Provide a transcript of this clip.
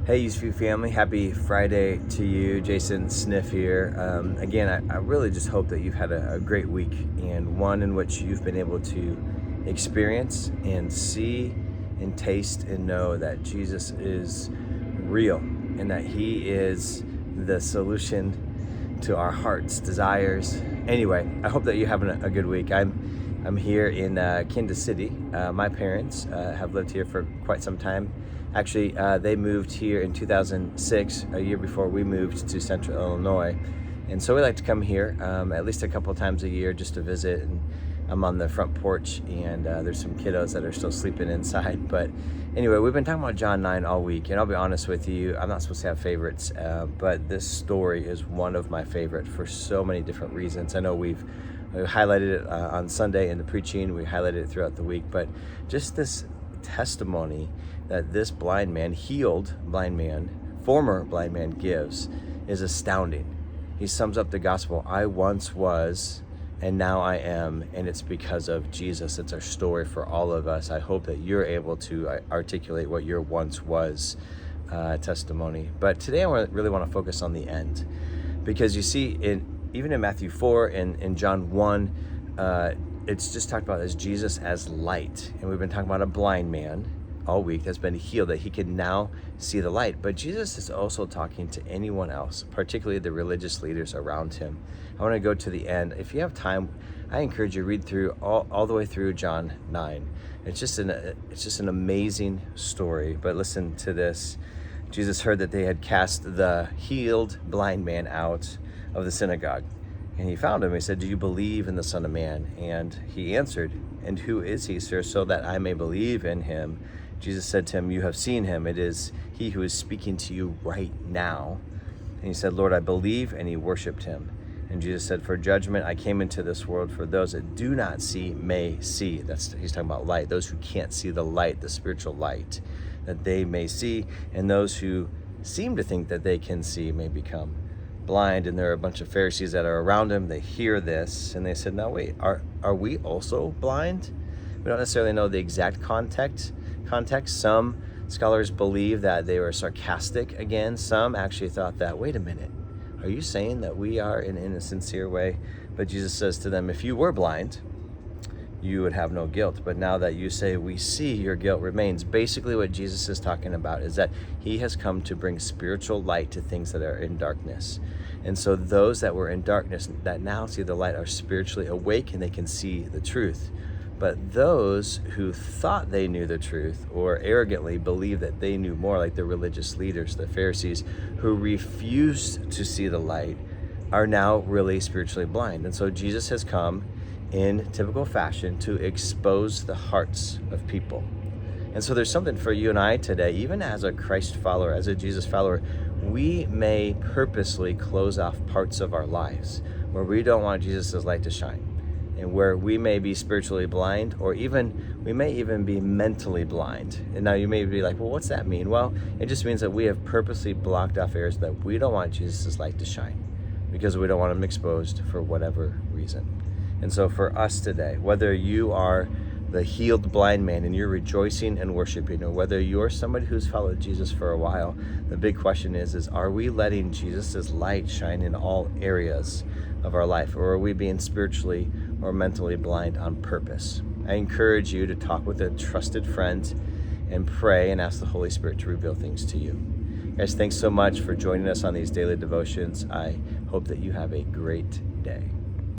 Hey Eastview family, happy Friday to you. Jason Sniff here. Again, I really just hope that you've had a great week, and one in which you've been able to experience and see and taste and know that Jesus is real and that He is the solution to our heart's desires. Anyway, I hope that you're having a good week. I'm here in Kansas City. My parents have lived here for quite some time. Actually, they moved here in 2006, a year before we moved to Central Illinois. And so we like to come here at least a couple of times a year just to visit. And I'm on the front porch, and there's some kiddos that are still sleeping inside. But anyway, we've been talking about John 9 all week. And I'll be honest with you, I'm not supposed to have favorites, but this story is one of my favorite for so many different reasons. I know we highlighted it on Sunday in the preaching. We highlighted it throughout the week. But just this testimony that this blind man, healed blind man, former blind man gives is astounding. He sums up the gospel. I once was, and now I am, and it's because of Jesus. It's our story for all of us. I hope that you're able to articulate what your once was testimony. But today I really want to focus on the end, because you see, even in Matthew 4 and in John 1, it's just talked about as Jesus as light. And we've been talking about a blind man all week that's been healed, that he can now see the light. But Jesus is also talking to anyone else, particularly the religious leaders around him. I want to go to the end. If you have time, I encourage you to read through all the way through John 9. It's just an amazing story. But listen to this. Jesus heard that they had cast the healed blind man out of the synagogue. And he found him. He said, "Do you believe in the Son of Man?" And he answered, "And who is he, sir, so that I may believe in him?" Jesus said to him, "You have seen him. It is he who is speaking to you right now." And he said, "Lord, I believe," and he worshiped him. And Jesus said, "For judgment I came into this world, for those that do not see may see." He's talking about light. Those who can't see the light, the spiritual light, that they may see. And those who seem to think that they can see may become blind. And there are a bunch of Pharisees that are around him. They hear this and they said, "Now wait, are we also blind?" We don't necessarily know the exact context. Some scholars believe that they were sarcastic again. Some actually thought that, wait a minute, are you saying that we are in a sincere way? But Jesus says to them, if you were blind, you would have no guilt. But now that you say we see, your guilt remains. Basically what Jesus is talking about is that he has come to bring spiritual light to things that are in darkness. And so those that were in darkness that now see the light are spiritually awake, and they can see the truth. But those who thought they knew the truth, or arrogantly believed that they knew more, like the religious leaders, the Pharisees, who refused to see the light, are now really spiritually blind. And so Jesus has come in typical fashion to expose the hearts of people. And so there's something for you and I today, even as a Christ follower, as a Jesus follower. We may purposely close off parts of our lives where we don't want Jesus' light to shine, and where we may be spiritually blind, or we may even be mentally blind. And now you may be like, well, what's that mean? Well, it just means that we have purposely blocked off areas that we don't want Jesus' light to shine, because we don't want him exposed for whatever reason. And so for us today, whether you are the healed blind man and you're rejoicing and worshiping, or whether you're somebody who's followed Jesus for a while, the big question is are we letting Jesus' light shine in all areas of our life, or are we being spiritually or mentally blind on purpose? I encourage you to talk with a trusted friend and pray and ask the Holy Spirit to reveal things to you. Guys, thanks so much for joining us on these daily devotions. I hope that you have a great day.